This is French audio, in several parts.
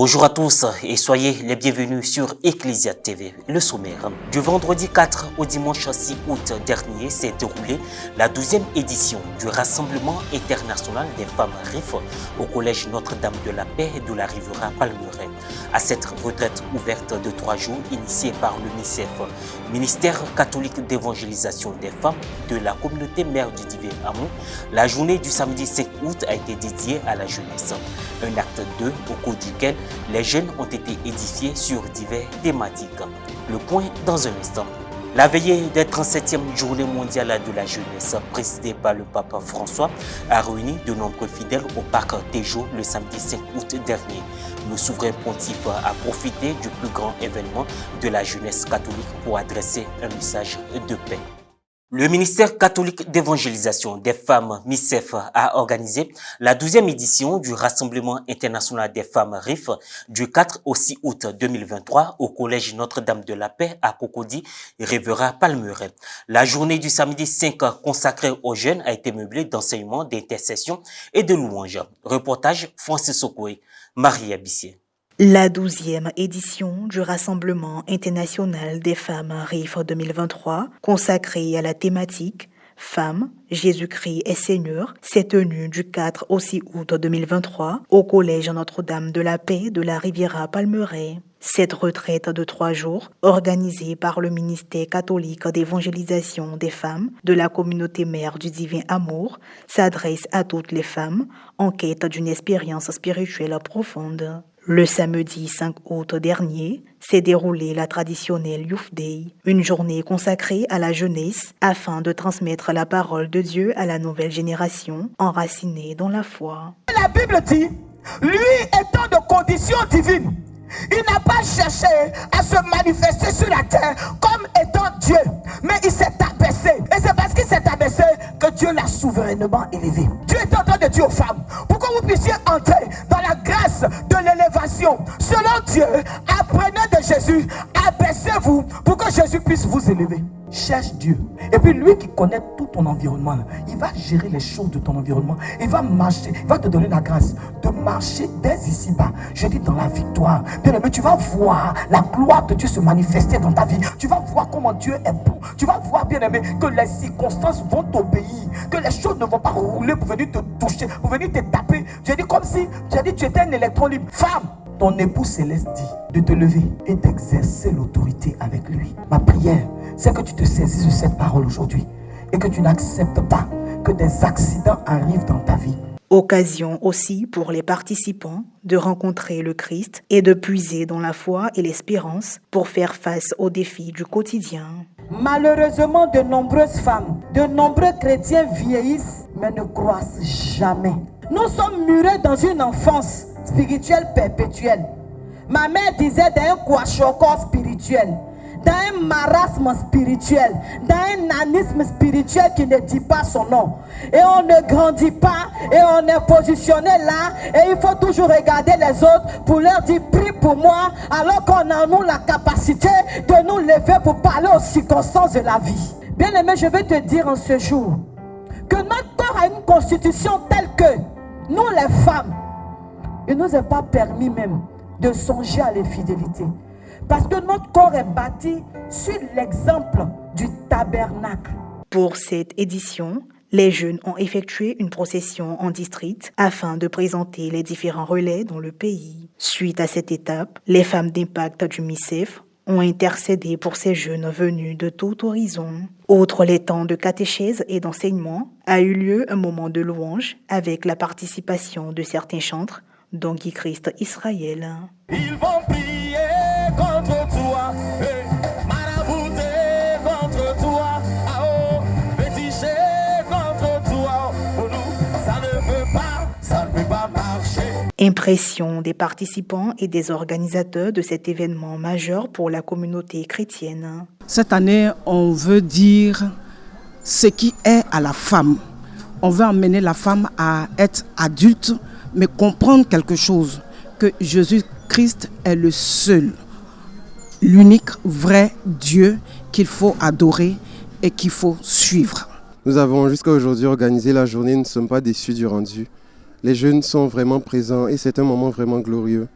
Bonjour à tous et soyez les bienvenus sur Ecclesia TV, le sommaire. Du vendredi 4 au dimanche 6 août dernier s'est déroulée la 12e édition du Rassemblement international des femmes RIF au Collège Notre-Dame de la Paix de la Riviera Palmeraie. À cette retraite ouverte de 3 jours initiée par le MICEF, Ministère catholique d'évangélisation des femmes de la communauté mère du Divin Amour, la journée du samedi 5 août a été dédiée à la jeunesse. Un acte 2 au cours duquel les jeunes ont été édifiés sur diverses thématiques. Le point dans un instant. La veillée des 37e journée mondiale de la jeunesse, présidée par le pape François, a réuni de nombreux fidèles au parc Tejo le samedi 5 août dernier. Le souverain pontife a profité du plus grand événement de la jeunesse catholique pour adresser un message de paix. Le ministère catholique d'évangélisation des femmes, MICEF, a organisé la 12e édition du Rassemblement international des femmes RIF du 4 au 6 août 2023 au Collège Notre-Dame de la Paix à Cocody, Riviera Palmeraie. La journée du samedi 5 consacrée aux jeunes a été meublée d'enseignements, d'intercession et de louanges. Reportage Francis Sokoué, Marie Abissier. La 12e édition du Rassemblement international des femmes RIF 2023, consacrée à la thématique « Femmes, Jésus-Christ est Seigneur », s'est tenue du 4 au 6 août 2023 au Collège Notre-Dame de la Paix de la Riviera Palmeraie. Cette retraite de 3 jours, organisée par le ministère catholique d'évangélisation des femmes de la communauté mère du Divin Amour, s'adresse à toutes les femmes en quête d'une expérience spirituelle profonde. Le samedi 5 août dernier s'est déroulée la traditionnelle Youth Day, une journée consacrée à la jeunesse afin de transmettre la parole de Dieu à la nouvelle génération enracinée dans la foi. La Bible dit, lui étant de condition divine, il n'a pas cherché à se manifester sur la terre comme étant Dieu, mais il s'est abaissé. Et c'est parce qu'il s'est abaissé que Dieu l'a souverainement élevé. Dieu est en train de dire aux femmes, pour que vous puissiez entrer dans la grâce de l'élévation, selon Dieu, apprenez de Jésus, abaissez-vous pour que Jésus puisse vous élever. Cherche Dieu. Et puis lui qui connaît tout ton environnement, il va gérer les choses de ton environnement. Il va marcher, il va te donner la grâce de marcher dès ici-bas. Je dis dans la victoire. Bien aimé, tu vas voir la gloire de Dieu se manifester dans ta vie. Tu vas voir comment Dieu est bon. Tu vas voir, bien aimé, que les circonstances vont t'obéir. Que les choses ne vont pas rouler pour venir te toucher, pour venir te taper. Je dis comme si, tu étais un électron libre. Femme, ton époux céleste dit de te lever et d'exercer l'autorité avec lui. Ma prière, c'est que tu te saisisses de cette parole aujourd'hui et que tu n'acceptes pas que des accidents arrivent dans ta vie. Occasion aussi pour les participants de rencontrer le Christ et de puiser dans la foi et l'espérance pour faire face aux défis du quotidien. Malheureusement, de nombreuses femmes, de nombreux chrétiens vieillissent mais ne croissent jamais. Nous sommes murés dans une enfance spirituelle perpétuelle. Ma mère disait d'un kwashoko spirituel, dans un marasme spirituel, dans un nanisme spirituel qui ne dit pas son nom. Et on ne grandit pas et on est positionné là et il faut toujours regarder les autres pour leur dire prie pour moi alors qu'on a nous la capacité de nous lever pour parler aux circonstances de la vie. Bien aimé, je vais te dire en ce jour que notre corps a une constitution telle que nous les femmes, il ne nous est pas permis même de songer à l'infidélité. Parce que notre corps est bâti sur l'exemple du tabernacle. Pour cette édition, les jeunes ont effectué une procession en district afin de présenter les différents relais dans le pays. Suite à cette étape, les femmes d'impact du MICEF ont intercédé pour ces jeunes venus de tout horizon. Outre les temps de catéchèse et d'enseignement, a eu lieu un moment de louange avec la participation de certains chantres, dont Guy Christ Israël. Ils vont prier contre toi, marabouter contre toi, féticher contre toi. Pour nous, ça ne peut pas marcher. Impression des participants et des organisateurs de cet événement majeur pour la communauté chrétienne. Cette année, on veut dire ce qui est à la femme. On veut amener la femme à être adulte, mais comprendre quelque chose, que Jésus-Christ est le seul, l'unique vrai Dieu qu'il faut adorer et qu'il faut suivre. Nous avons jusqu'à aujourd'hui organisé la journée, nous ne sommes pas déçus du rendu. Les jeunes sont vraiment présents et c'est un moment vraiment glorieux.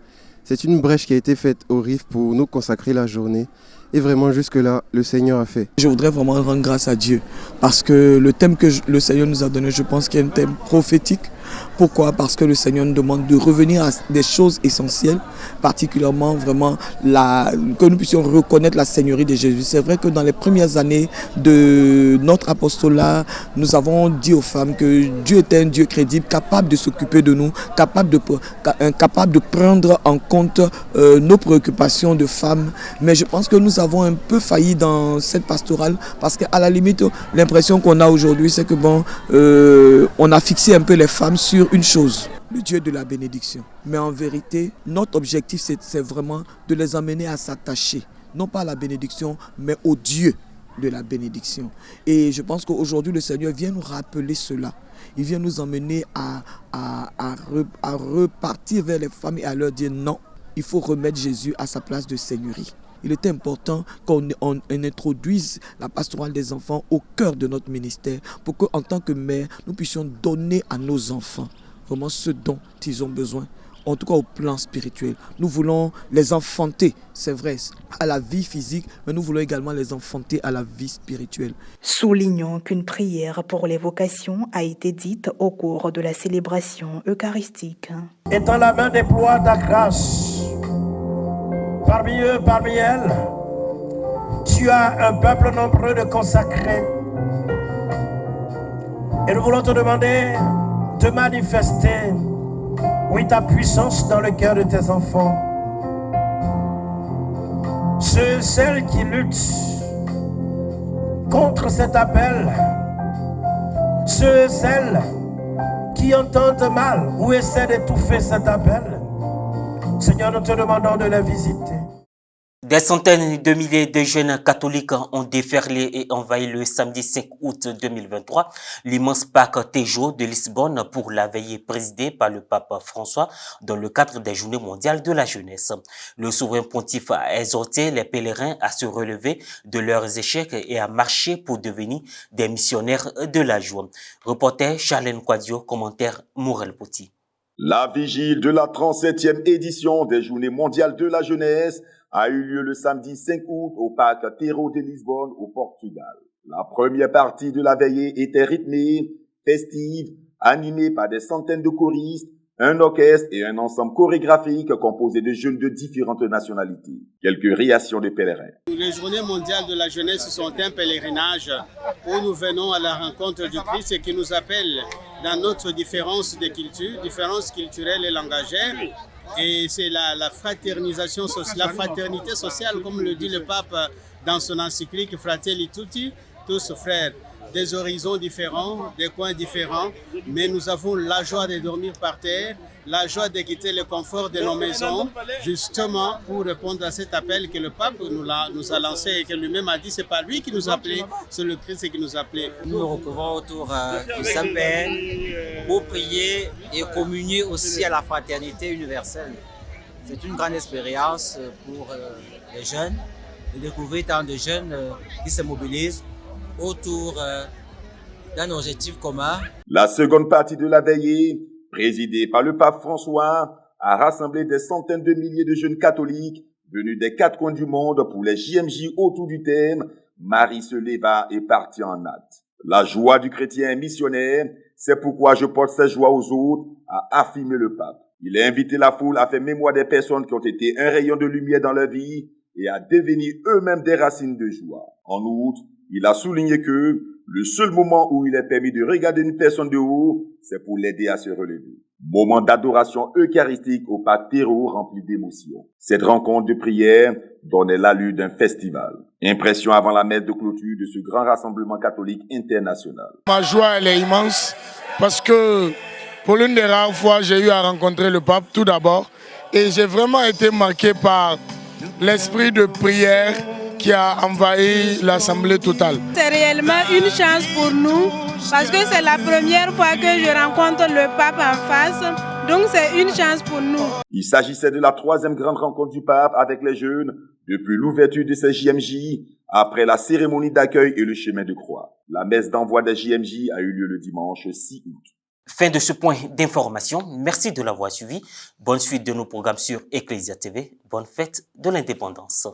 C'est une brèche qui a été faite au RIF pour nous consacrer la journée. Et vraiment, jusque-là, le Seigneur a fait. Je voudrais vraiment rendre grâce à Dieu parce que le thème que le Seigneur nous a donné, je pense qu'il y a un thème prophétique. Pourquoi? Parce que le Seigneur nous demande de revenir à des choses essentielles, particulièrement vraiment que nous puissions reconnaître la Seigneurie de Jésus. C'est vrai que dans les premières années de notre apostolat, nous avons dit aux femmes que Dieu était un Dieu crédible, capable de s'occuper de nous, capable de prendre en compte nos préoccupations de femmes. Mais je pense que nous avons un peu failli dans cette pastorale parce qu'à la limite, l'impression qu'on a aujourd'hui, c'est que on a fixé un peu les femmes sur une chose, le Dieu de la bénédiction. Mais en vérité, notre objectif, c'est vraiment de les amener à s'attacher, non pas à la bénédiction, mais au Dieu de la bénédiction. Et je pense qu'aujourd'hui, le Seigneur vient nous rappeler cela. Il vient nous emmener à repartir vers les femmes et à leur dire non, il faut remettre Jésus à sa place de seigneurie. Il est important qu'on introduise la pastorale des enfants au cœur de notre ministère pour qu'en tant que mère, nous puissions donner à nos enfants vraiment ce dont ils ont besoin. En tout cas au plan spirituel. Nous voulons les enfanter, c'est vrai, à la vie physique, mais nous voulons également les enfanter à la vie spirituelle. Soulignons qu'une prière pour les vocations a été dite au cours de la célébration eucharistique. Étends la main, déploie ta grâce. Parmi eux, parmi elles, tu as un peuple nombreux de consacrés. Et nous voulons te demander de manifester, oui, ta puissance dans le cœur de tes enfants. Ceux et celles qui luttent contre cet appel, ceux et celles qui entendent mal ou essaient d'étouffer cet appel, Seigneur, nous te demandons de les visiter. Des centaines de milliers de jeunes catholiques ont déferlé et envahi le samedi 5 août 2023 l'immense parc Tejo de Lisbonne pour la veillée présidée par le pape François dans le cadre des Journées mondiales de la jeunesse. Le souverain pontife a exhorté les pèlerins à se relever de leurs échecs et à marcher pour devenir des missionnaires de la joie. Reporter Charlène Quadio, commentaire Morel Poti. La vigile de la 37e édition des Journées mondiales de la jeunesse a eu lieu le samedi 5 août au parc Tejo de Lisbonne au Portugal. La première partie de la veillée était rythmée, festive, animée par des centaines de choristes, un orchestre et un ensemble chorégraphique composé de jeunes de différentes nationalités. Quelques réactions des pèlerins. Les Journées mondiales de la jeunesse sont un pèlerinage où nous venons à la rencontre du Christ et qui nous appelle dans notre différence de culture, différence culturelle et langagère. Et c'est la fraternisation sociale, la fraternité sociale, comme le dit le pape dans son encyclique Fratelli Tutti, tous frères, des horizons différents, des coins différents, mais nous avons la joie de dormir par terre, la joie de quitter le confort de nos maisons, justement pour répondre à cet appel que le pape nous a lancé et que lui-même a dit, c'est pas lui qui nous appelait, c'est le Christ qui nous appelait. Nous nous retrouvons autour du Saint-Père pour prier et communier aussi à la fraternité universelle. C'est une grande expérience pour les jeunes, de découvrir tant de jeunes qui se mobilisent autour d'un objectif commun. La seconde partie de la veillée, présidée par le pape François, a rassemblé des centaines de milliers de jeunes catholiques venus des 4 coins du monde pour les JMJ autour du thème « Marie se leva et partit en hâte ». La joie du chrétien missionnaire, c'est pourquoi je porte cette joie aux autres, a affirmé le pape. Il a invité la foule à faire mémoire des personnes qui ont été un rayon de lumière dans leur vie et à devenir eux-mêmes des racines de joie. En outre, il a souligné que le seul moment où il est permis de regarder une personne de haut, c'est pour l'aider à se relever. Moment d'adoration eucharistique au parc Tejo rempli d'émotions. Cette rencontre de prière donnait l'allure d'un festival. Impression avant la messe de clôture de ce grand rassemblement catholique international. Ma joie, elle est immense parce que pour l'une des rares fois, j'ai eu à rencontrer le pape tout d'abord et j'ai vraiment été marqué par l'esprit de prière qui a envahi l'assemblée totale. C'est réellement une chance pour nous parce que c'est la première fois que je rencontre le pape en face, donc c'est une chance pour nous. Il s'agissait de la 3e grande rencontre du pape avec les jeunes depuis l'ouverture de ces JMJ, après la cérémonie d'accueil et le chemin de croix. La messe d'envoi des JMJ a eu lieu le dimanche 6 août. Fin de ce point d'information. Merci de l'avoir suivi. Bonne suite de nos programmes sur Ecclesia TV. Bonne fête de l'indépendance.